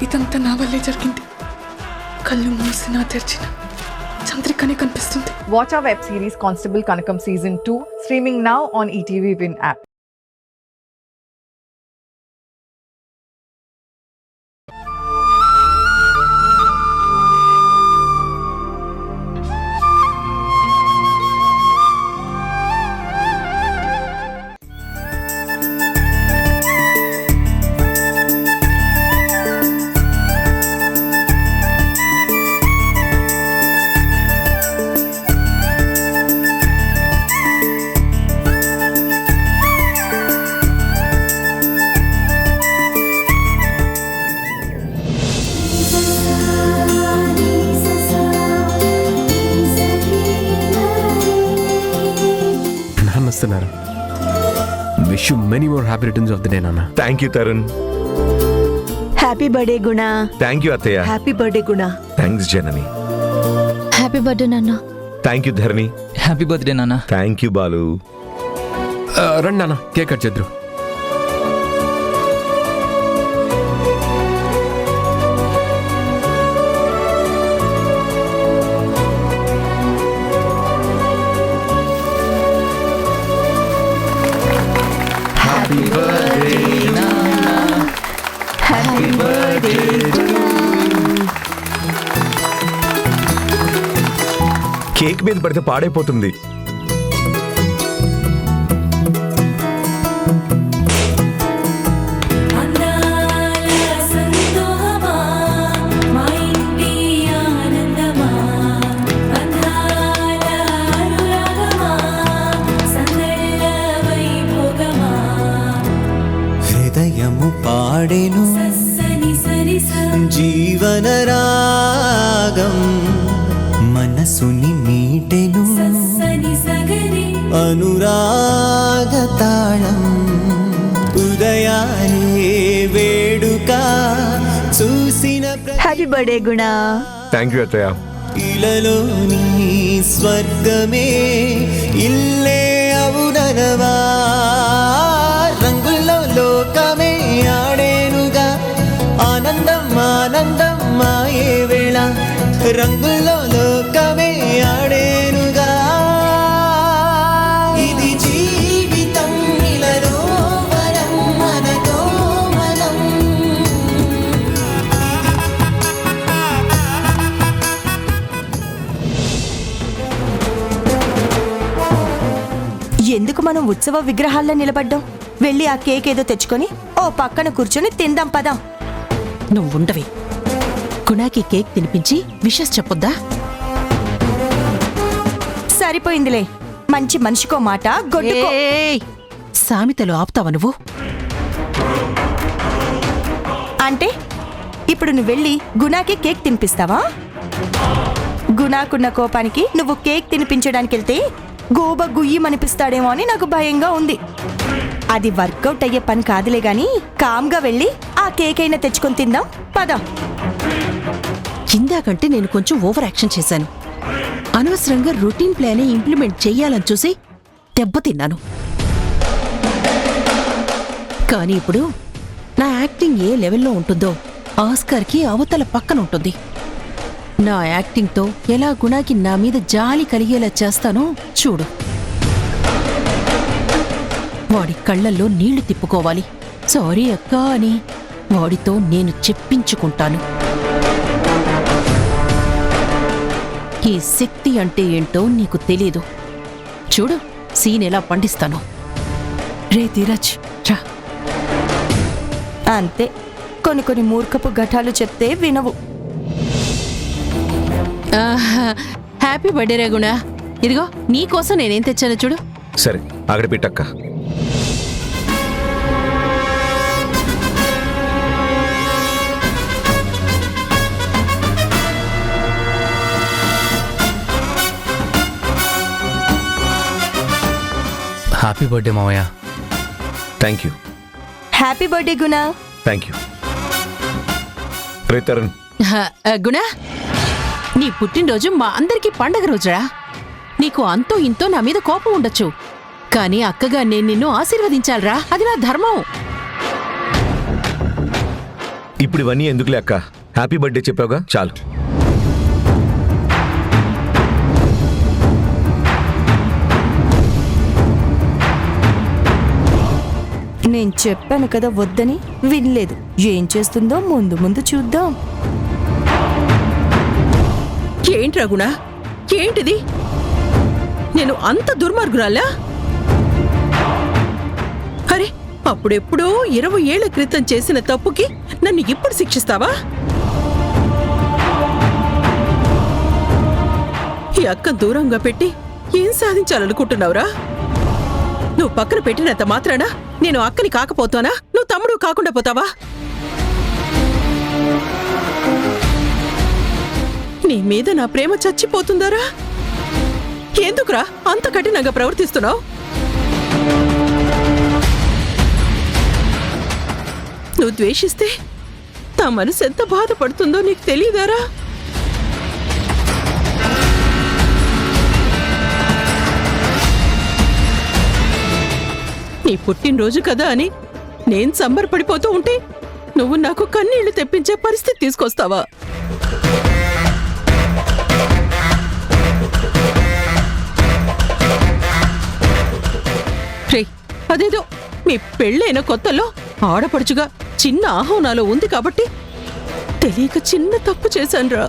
ఇదంతా నా వల్లే జరిగింది. కళ్ళు మూసినా తెరిచిన చంద్రికనే కనిపిస్తుంది. Watch our web series Constable Kanakam Season 2 streaming now on ETV Win app. Wish you many more happy returns of the day, Nana. Thank you, Tarun. Happy birthday, Guna. Thank you, Ataya. Happy birthday, Guna. Thanks, Janani. Happy birthday, Nana. Thank you, Dharani. Happy birthday, Nana. Thank you, Balu. Run, Nana. Cake cut chedru. Happy birthday, Nana. Happy birthday to you. Cake మీద పడితే పాడైపోతుంది. హృదయము పాడెను జీవన రాగం మనసుని మీటెను అనురాగ తాళం ఉదయానే వేడుక చూసిన Happy birthday, Guna. Thank you, Ataya. ఇలలోని స్వర్గమే ఇల్లే అవుననవా రంగుల్లో లోకమే ఆడేనుగా ఆనందం ఆనందం మాయే వేళ రంగుల్లో లోకమే ఆడేనుగా ఇది జీవితం ఇలలో వరం మనతో మనం ఎందుకు మనం ఉత్సవ విగ్రహాల్లో నిలబడ్డాం? వెళ్ళి ఆ కేక్ ఏదో తెచ్చుకొని ఓ పక్కన కూర్చొని తిందాం పదాం. నువ్వుండవి. గుణాకి కేక్ తినిపించి విషెస్ చెప్పొద్దా? సరిపోయిందిలే. మంచి మనిషికో మాట గొడ్డుకో. ఏయ్! సామెతలు ఆపుతావా నువ్వు? అంటే ఇప్పుడు నువ్వు వెళ్ళి గుణాకి కేక్ తినిపిస్తావా? గుణాకున్న కోపానికి నువ్వు కేక్ తినిపించడానికి వెళ్తే గోబ గుయ్యమనిపిస్తాడేమో అని నాకు భయంగా ఉంది. అది వర్కౌట్ అయ్యే పని కాదులే గాని కామ్గా వెళ్ళి ఆ కేక్ అయినా తెచ్చుకొని తిందాం పద. ఇందాకంటే నేను కొంచెం ఓవర్ యాక్షన్ చేశాను. అనవసరంగా రొటీన్ ప్లానే ఇంప్లిమెంట్ చెయ్యాలని చూసి దెబ్బతిన్నాను. కానీ ఇప్పుడు నా యాక్టింగ్ ఏ లెవెల్లో ఉంటుందో ఆస్కార్కి అవతల పక్కన ఉంటుంది. నా యాక్టింగ్తో ఎలా గుణాకి నా మీద జాలి కలిగేలా చేస్తానో చూడు. వాడి కళ్ళల్లో నీళ్లు తిప్పుకోవాలి. సారీ అక్క అని వాడితో నేను చెప్పించుకుంటాను. ఈ శక్తి అంటే ఏంటో నీకు తెలీదు. చూడు సీన్ ఎలా పండిస్తాను. రే ధీరజ్ రా. అంతే, కొన్ని కొన్ని మూర్ఖపు ఘటాలు చెప్తే వినవు. హ్యాపీ బర్త్డే రే గుణ. ఇదిగో నీకోసం నేనేం తెచ్చానో చూడు. సరే అక్కడ పెట్టక్క. హ్యాపీ బర్త్డే మావయ్య. Thank you. Happy birthday Guna. Thank you. రే తరుణ్. గుణ, నీ పుట్టినరోజు మా అందరికీ పండగ రోజురా. నీకు అంతో ఇంతో నా మీద కోపం ఉండొచ్చు, కానీ అక్కగా నేను నిన్ను ఆశీర్వదించాలరా. అది నా ధర్మం. ఇప్పుడు ఇవన్నీ ఎందుకులే అక్క, హ్యాపీ బర్త్డే చెప్పావుగా చాలు. నేను చెప్పాను కదా వద్దని, వినలేదు. ఏం చేస్తుందో ముందు ముందు చూద్దాం. ఏంటి రఘుణ, ఏంటిది? నేను అంత దుర్మార్గురాలా? అరే, అప్పుడెప్పుడో 20 ఏళ్ల క్రితం చేసిన తప్పుకి నన్ను ఇప్పుడు శిక్షిస్తావా? ఈ అక్క దూరంగా పెట్టి ఏం సాధించాలనుకుంటున్నావురా? నువ్వు పక్కన పెట్టినంత మాత్రాన నేను అక్కని కాకపోతానా? నువ్వు తమ్ముడు కాకుండా పోతావా? నీ మీద నా ప్రేమ చచ్చిపోతుందారా? ఎందుకురా అంత కఠినంగా ప్రవర్తిస్తున్నావు? నువ్వు ద్వేషిస్తే నా మనసు ఎంత బాధపడుతుందో నీకు తెలియదారా? నీ పుట్టినరోజు కదా అని నేను సంబరపడిపోతూ ఉంటే నువ్వు నాకు కన్నీళ్లు తెప్పించే పరిస్థితి తీసుకొస్తావా? రే, అదేదో మీ పెళ్ళైన కొత్తలో ఆడపడుచుగా చిన్న ఆహ్వానాలు ఉంది కాబట్టి తెలియక చిన్న తప్పు చేశానురా.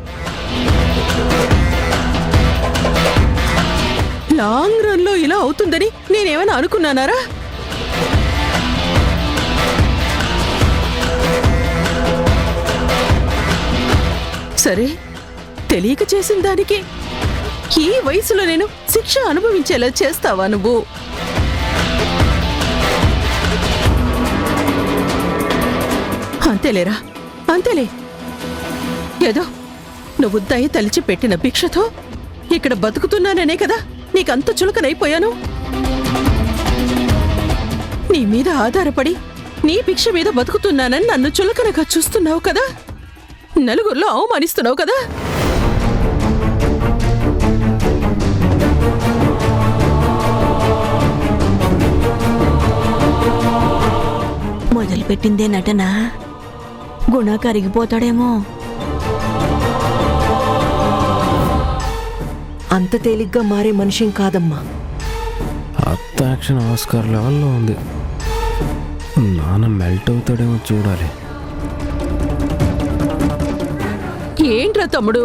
లాంగ్ రన్ లో ఇలా అవుతుందని నేనేమైనా అనుకున్నానారా? సరే, తెలియక చేసిన దానికి ఈ వయసులో నేను శిక్ష అనుభవించేలా చేస్తావా నువ్వు? అంతేలేరా, అంతేలే. ఏదో నువ్వు దయ తలిచి పెట్టిన భిక్షతో ఇక్కడ బతుకుతున్నాననే కదా నీకంత చులకనైపోయాను. నీ మీద ఆధారపడి నీ భిక్ష మీద బతుకుతున్నానని నన్ను చులకనగా చూస్తున్నావు కదా, నలుగురిలో అవమానిస్తున్నావు కదా. మొదలుపెట్టిందే నటన, గుణ కరిగిపోతాడేమో. అంత తేలిగ్గా మారే మనిషిం కాదమ్మా. అత్త యాక్షన్ ఆస్కార్ లెవెల్లో ఉంది. నాన్న మెల్ట్ అవుతాడేమో చూడాలి. ఏంట్రా తమ్ముడు,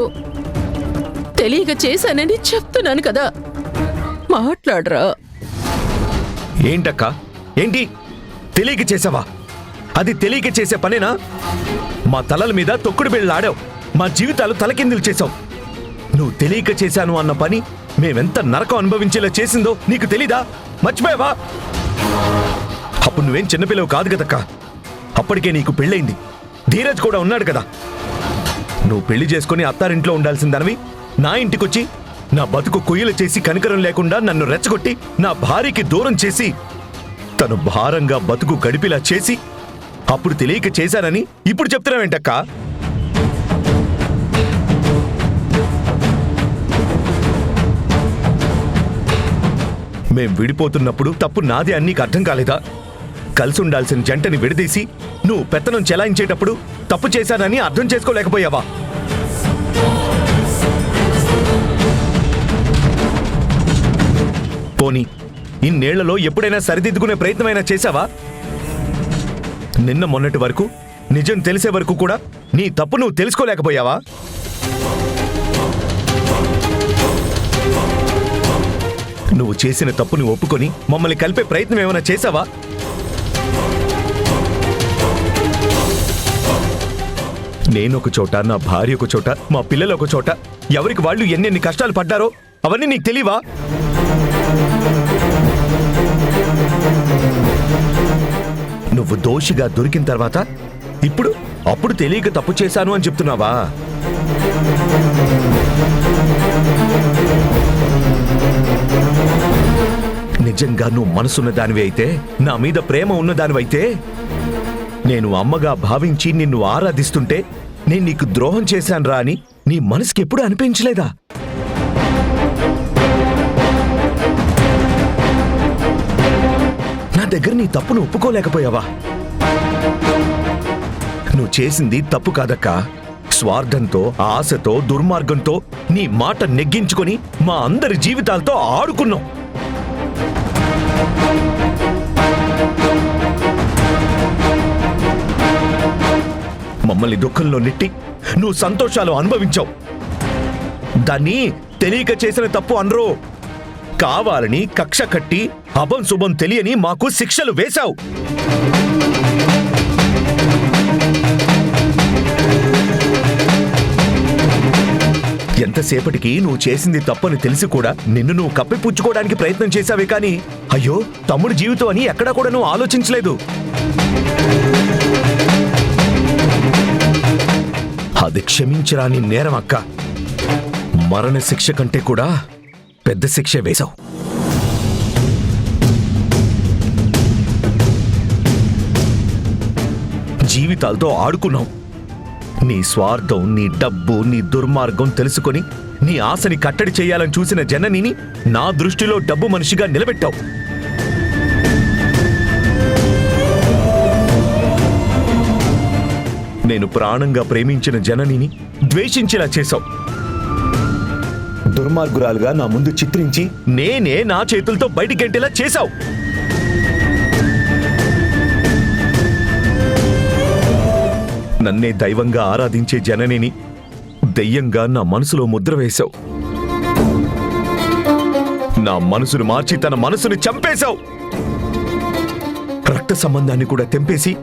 తెలియక చేశానని చెప్తున్నాను కదా, మాట్లాడరా. ఏంటక్క, ఏంటి తెలియక చేసావా? అది తెలియక చేసే పనేనా? మా తలల మీద తొక్కుడు బిళ్ళ ఆడావు, మా జీవితాలు తలకిందులు చేసావు. నువ్వు తెలియక చేశాను అన్న పని మేమెంత నరకం అనుభవించేలా చేసిందో నీకు తెలీదా? మర్చిపోయావా? అప్పుడు నువ్వేం చిన్నపిల్లవు కాదు కదక్క. అప్పటికే నీకు పెళ్ళైంది, ధీరజ్ కూడా ఉన్నాడు కదా. నువ్వు పెళ్లి చేసుకుని అత్తారింట్లో ఉండాల్సిందనవి నా ఇంటికొచ్చి నా బతుకు కొయ్యలు చేసి కనికరం లేకుండా నన్ను రెచ్చగొట్టి నా భార్యకి దూరం చేసి తను భారంగా బతుకు గడిపిలా చేసి అప్పుడు తెలియక చేశానని ఇప్పుడు చెప్తున్నావేంటక్కా? మేం విడిపోతున్నప్పుడు తప్పు నాదే అని నీకు అర్థం కాలేదా? కలిసి ఉండాల్సిన జంటని విడదీసి నువ్వు పెత్తనం చెలాయించేటప్పుడు తప్పు చేశానని అర్థం చేసుకోలేకపోయావా? పోనీ ఇన్నేళ్లలో ఎప్పుడైనా సరిదిద్దుకునే ప్రయత్నమైనా చేశావా? నిన్న మొన్నటి వరకు నిజం తెలిసే వరకు కూడా నీ తప్పు నువ్వు తెలుసుకోలేకపోయావా? నువ్వు చేసిన తప్పుని ఒప్పుకొని మమ్మల్ని కలిపే ప్రయత్నం ఏమైనా చేశావా? నేనొక చోట, నా భార్య ఒక చోట, మా పిల్లలు ఒక చోట, ఎవరికి వాళ్ళు ఎన్నెన్ని కష్టాలు పడ్డారో అవన్నీ నీకు తెలీవా? నువ్వు దోషిగా దొరికిన తర్వాత అప్పుడు తెలియక తప్పు చేశాను అని చెప్తున్నావా? నిజంగా నువ్వు మనసున్న దానివి అయితే, నా మీద ప్రేమ ఉన్న దానివైతే, నేను అమ్మగా భావించి నిన్ను ఆరాధిస్తుంటే నేను నీకు ద్రోహం చేశానురా అని నీ మనసుకి ఎప్పుడు అనిపించలేదా? నా దగ్గర నీ తప్పును ఒప్పుకోలేకపోయావా? నువ్వు చేసింది తప్పు కాదక్కా. స్వార్థంతో, ఆశతో, దుర్మార్గంతో నీ మాట నెగ్గించుకొని మా అందరి జీవితాలతో ఆడుకున్నావు. మమ్మల్ని దుఃఖంలో నెట్టి నువ్వు సంతోషాలు అనుభవించావు. దాన్ని తెలియక చేసిన తప్పు అనరు. కావాలని కక్ష కట్టి అభం శుభం తెలియని మాకు శిక్షలు వేశావు. ఎంతసేపటికి నువ్వు చేసింది తప్పని తెలిసి కూడా నిన్ను నువ్వు కప్పిపుచ్చుకోవడానికి ప్రయత్నం చేశావే కానీ అయ్యో తమ్ముడి జీవితం అని ఎక్కడా కూడా నువ్వు ఆలోచించలేదు. అది క్షమించరాని నేరం అక్క. మరణ శిక్ష కంటే కూడా పెద్ద శిక్ష వేశావు. జీవితాలతో ఆడుకున్నావు. నీ స్వార్థం, నీ డబ్బు, నీ దుర్మార్గం తెలుసుకొని నీ ఆశని కట్టడి చేయాలని చూసిన జననిని నా దృష్టిలో డబ్బు మనిషిగా నిలబెట్టావు. నేను ప్రాణంగా ప్రేమించిన జననిని ద్వేషించేలా చేశావు. దుర్మార్గురాలుగా నా ముందు చిత్రించి నేనే నా చేతులతో బయటికెట్టేలా చేశావు. నన్నే దైవంగా ఆరాధించే జననిని దెయ్యంగా నా మనసులో ముద్ర వేశావు. నా మనసును మార్చి తన మనసుని చంపేశావు. రక్త సంబంధాన్ని కూడా తెంపేసి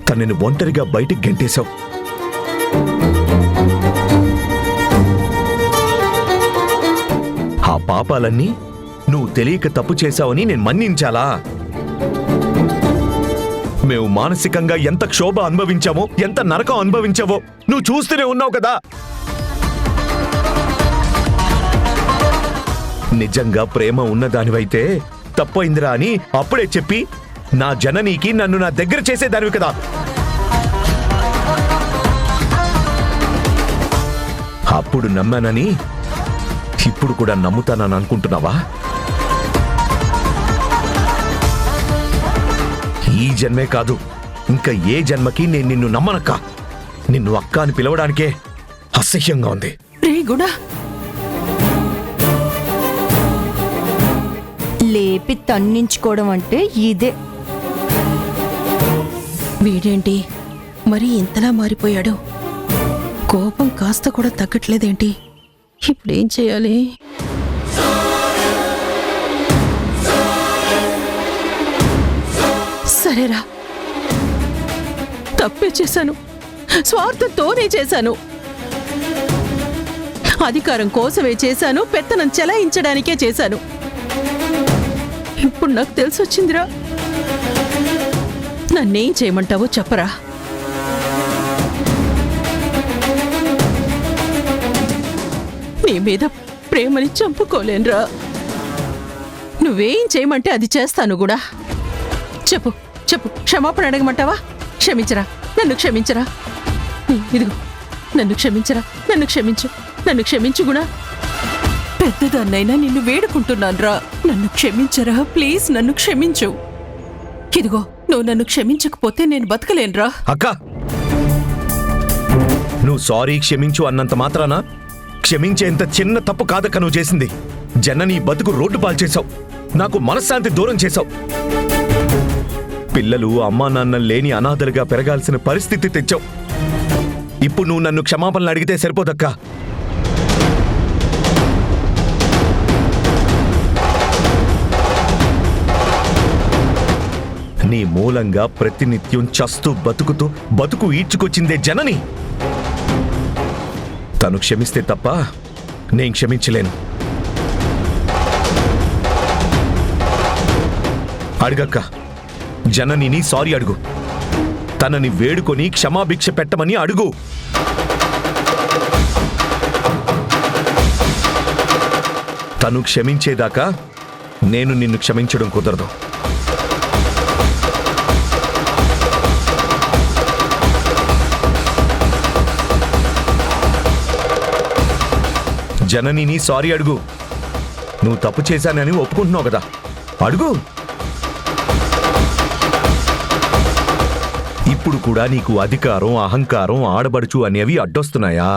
తనని ఒంటరిగా బయటికి గెంటేశావు. ఆ పాపాలన్నీ నువ్వు తెలియక తప్పు చేశావని నేను మన్నించాలా? మేము మానసికంగా ఎంత క్షోభ అనుభవించామో, ఎంత నరకం అనుభవించావో నువ్వు చూస్తూనే ఉన్నావు కదా. నిజంగా ప్రేమ ఉన్నదానివైతే తప్పైందిరా అని అప్పుడే చెప్పి నా జననీకి నన్ను నా దగ్గర చేసేదానివి కదా. అప్పుడు నమ్మానని ఇప్పుడు కూడా నమ్ముతానని అనుకుంటున్నావా? ఈ జన్మే కాదు, ఇంకా ఏ జన్మకి నేను నిన్ను నమ్మనక్క. నిన్ను అక్క అని పిలవడానికే అసహ్యంగా ఉంది. రే గుడా, లేపి తన్నించుకోవడం అంటే ఇదే. వీడేంటి మరి ఇంతలా మారిపోయాడు? కోపం కాస్త కూడా తగ్గట్లేదేంటి? ఇప్పుడేం చేయాలి? సరేరా, తప్పే చేశాను. స్వార్థంతోనే చేశాను. అధికారం కోసమే చేశాను. పెత్తనం చెలాయించడానికే చేశాను. ఇప్పుడు నాకు తెలిసొచ్చిందిరా. నన్నేం చేయమంటావో చెప్పరా? నీ మీద ప్రేమని చంపుకోలేనురా. నువ్వేం చేయమంటే అది చేస్తాను కూడా. చెప్పు చెప్పు, క్షమాపణ అడగమంటావా? క్షమించరా, నన్ను క్షమించరా. ఇదిగో, నన్ను క్షమించరా, నన్ను క్షమించు, నన్ను క్షమించు గుణ. పెద్దదాన్నైనా నిన్ను వేడుకుంటున్నానురా, నన్ను క్షమించరా ప్లీజ్, నన్ను క్షమించు. ఇదిగో, నువ్వు నన్ను క్షమించకపోతే నేను బతకలేనురా. అక్క, నువ్వు సారీ క్షమించు అన్నంత మాత్రాన క్షమించేంత చిన్న తప్పు కాదక్క నువ్వు చేసింది. జనని బతుకు రోడ్డు పాలు చేశావు. నాకు మనశ్శాంతి దూరం చేశావు. పిల్లలు అమ్మా నాన్న లేని అనాథలుగా పెరగాల్సిన పరిస్థితి తెచ్చావు. ఇప్పుడు నువ్వు నన్ను క్షమాపణలు అడిగితే సరిపోదక్కా. నీ మూలంగా ప్రతినిత్యం చస్తూ బతుకుతూ బతుకు ఈడ్చుకొచ్చిందే జనని. తను క్షమిస్తే తప్ప నేను క్షమించలేను. అడుగక్క, జననిని సారీ అడుగు. తనని వేడుకొని క్షమాభిక్ష పెట్టమని అడుగు. తను క్షమించేదాకా నేను నిన్ను క్షమించడం కుదరదు. జననిని సారీ అడుగు. నువ్వు తప్పు చేశానని ఒప్పుకుంటున్నావు కదా, అడుగు. ఇప్పుడు కూడా నీకు అధికారం, అహంకారం, ఆడబడుచు అనేవి అడ్డొస్తున్నాయా?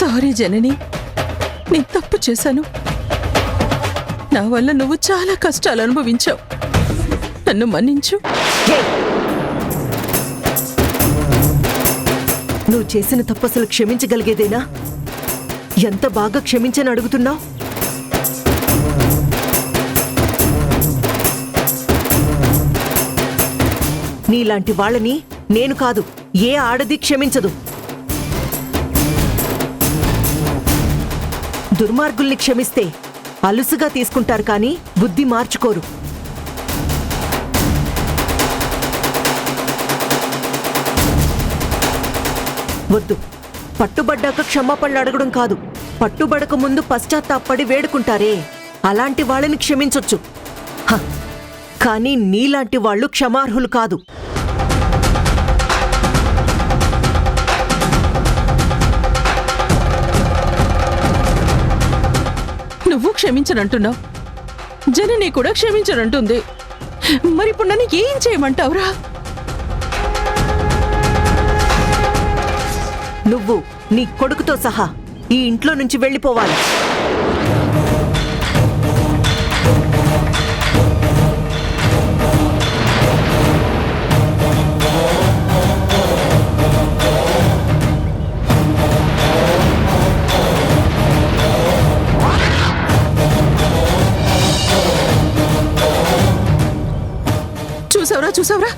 సారీ జనని, నేను తప్పు చేశాను. నా వల్ల నువ్వు చాలా కష్టాలు అనుభవించావు. నన్ను మన్నించు. నువ్వు చేసిన తప్పు అసలు క్షమించగలిగేదేనా? ఎంత బాగా క్షమించని అడుగుతున్నావు? నీలాంటి వాళ్ళని నేను కాదు, ఏ ఆడది క్షమించదు. దుర్మార్గుల్ని క్షమిస్తే అలుసుగా తీసుకుంటారు కానీ బుద్ధి మార్చుకోరు. వద్దు, పట్టుబడ్డాక క్షమాపణలు అడగడం కాదు, పట్టుబడక ముందు పశ్చాత్తాపడి వేడుకుంటారే, అలాంటి వాళ్ళని క్షమించొచ్చు. కానీ నీలాంటి వాళ్ళు క్షమార్హులు కాదు. నువ్వు క్షమించనంటున్నావు, జనని కూడా క్షమించనంటుంది. మరిప్పుడు నన్ను ఏం చేయమంటావురా? నువ్వు నీ కొడుకుతో సహా ఈ ఇంట్లో నుంచి వెళ్ళిపోవాలి. చూసావురా,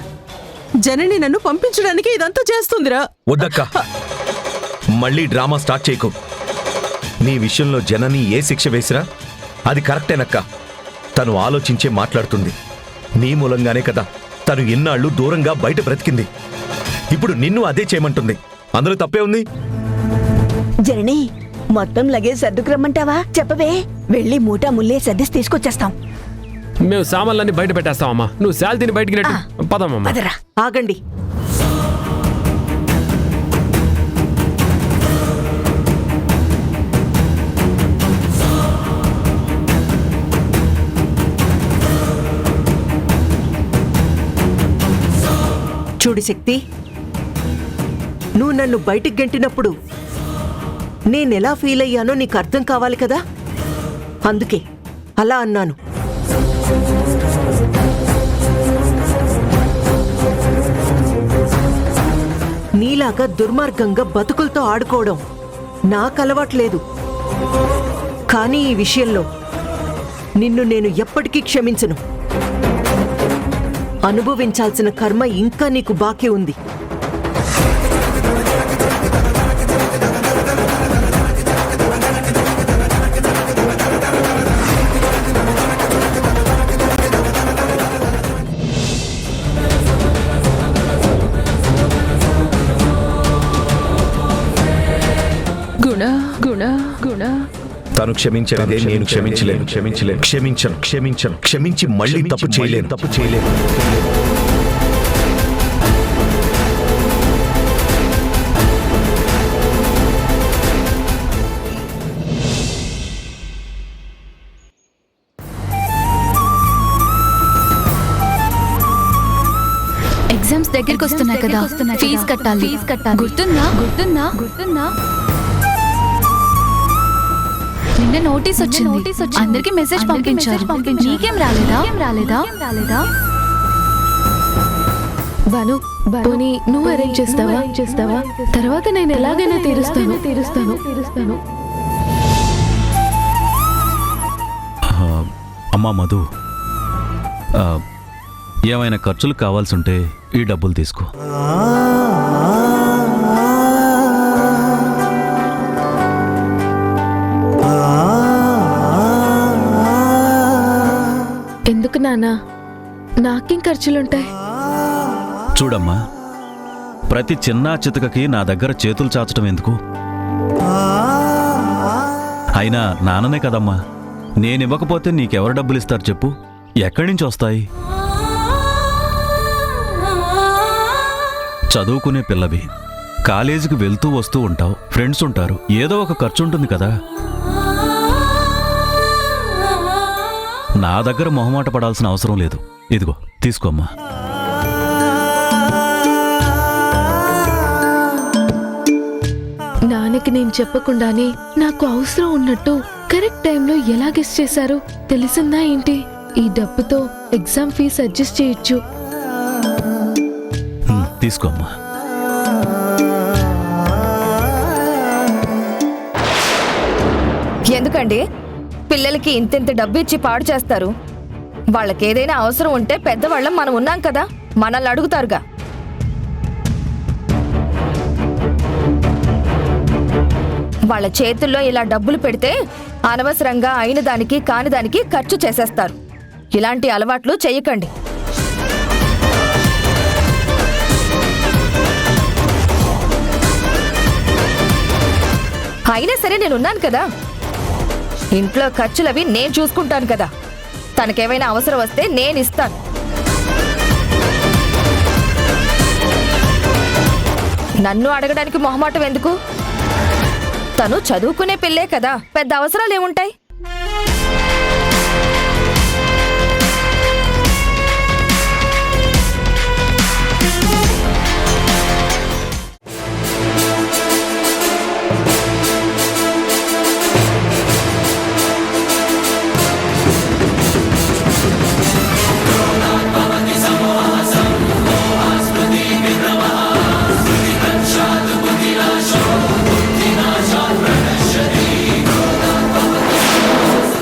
జనని నన్ను పంపించడానికి ఇదంతా చేస్తుందిరా. వద్దక్క, మళ్ళీ డ్రామా స్టార్ట్ చేయకు. నీ విషయంలో జనని ఏ శిక్ష వేసినా అది కరెక్టేనక్క. తను ఆలోచించే మాట్లాడుతుంది. నీ మూలంగానే కదా తను ఎన్నాళ్ళు దూరంగా బయట బ్రతికింది. ఇప్పుడు నిన్ను అదే చేయమంటుంది. అందులో తప్పే ఉంది? జనని, మొత్తం లగేజ్ సర్దుకురమ్మంటావా? చెప్పవే, వెళ్ళి మూటా ముల్లే సర్దేసి తీసుకొచ్చేస్తాం. మేము సామాన్లన్నీ బయట పెట్టేస్తామమ్మా. నువ్వు శాలరీని బయటికి నెట్టు. పదమ్మా. ఆగండి. చూడు శక్తి, నువ్వు నన్ను బయటికి గెంటినప్పుడు నేనెలా ఫీల్ అయ్యానో నీకు అర్థం కావాలి కదా, అందుకే అలా అన్నాను. నీలాగా దుర్మార్గంగా బతుకులతో ఆడుకోవడం నాకు అలవాట్లేదు. కానీ ఈ విషయంలో నిన్ను నేను ఎప్పటికీ క్షమించను. అనుభవించాల్సిన కర్మ ఇంకా నీకు బాకీ ఉంది. తను క్షమించలేదే నేను క్షమించను. క్షమించి మళ్ళీ తప్పు చేయలేను. ఎగ్జామ్స్ దగ్గరికి వస్తున్నాయి కదా, ఫీజు కట్టాలి. గుర్తుందా? నిన్న నోటీస్ వచ్చింది. అందరికి మెసేజ్ పంపించారు. నీకేం రాలేదా? బాను, పోనీ నువ్వు అరేంజ్ చేస్తావా? తర్వాత నేను ఎలాగైనా తీరుస్తాను. అమ్మా మధు, ఏమైనా ఖర్చులు కావాల్సి ఉంటే ఈ డబ్బులు తీసుకో. ఎందుకు నాన్న, నాకేం ఖర్చులుంటాయి? చూడమ్మా, ప్రతి చిన్న చితకకి నా దగ్గర చేతులు చాచటం ఎందుకు? అయినా నాన్ననే కదమ్మా. నేనివ్వకపోతే నీకెవరు డబ్బులు ఇస్తారు చెప్పు? ఎక్కడి నుంచి వస్తాయి? చదువుకునే పిల్లవి, కాలేజీకి వెళ్తూ వస్తూ ఉంటావు, ఫ్రెండ్స్ ఉంటారు, ఏదో ఒక ఖర్చు ఉంటుంది కదా. నా దగ్గర మొహమాట పడాల్సిన అవసరం లేదు. ఇదిగో తీసుకోమ్మా. నాన్నకి నేను చెప్పకుండానే నాకు అవసరం ఉన్నట్టు కరెక్ట్ టైంలో ఎలా గెస్ చేశారు తెలిసిందా ఏంటి? ఈ డబ్బుతో ఎగ్జామ్ ఫీజు అడ్జస్ట్ చేయొచ్చు. తీసుకోమ్మా. ఎందుకండి పిల్లలకి ఇంతింత డబ్బు ఇచ్చి పాడు చేస్తారు? వాళ్ళకేదైనా అవసరం ఉంటే పెద్దవాళ్ళం మనం ఉన్నాం కదా, మనల్ని అడుగుతారుగా. వాళ్ళ చేతుల్లో ఇలా డబ్బులు పెడితే అనవసరంగా అయిన దానికి కాని దానికి ఖర్చు చేసేస్తారు. ఇలాంటి అలవాట్లు చెయ్యకండి. అయినా సరే నేనున్నాను కదా, ఇంట్లో ఖర్చులవి నేను చూసుకుంటాను కదా. తనకేమైనా అవసరం వస్తే నేను ఇస్తాను. నన్ను అడగడానికి మొహమాటం ఎందుకు? తను చదువుకునే పిల్లే కదా, పెద్ద అవసరాలు ఏముంటాయి?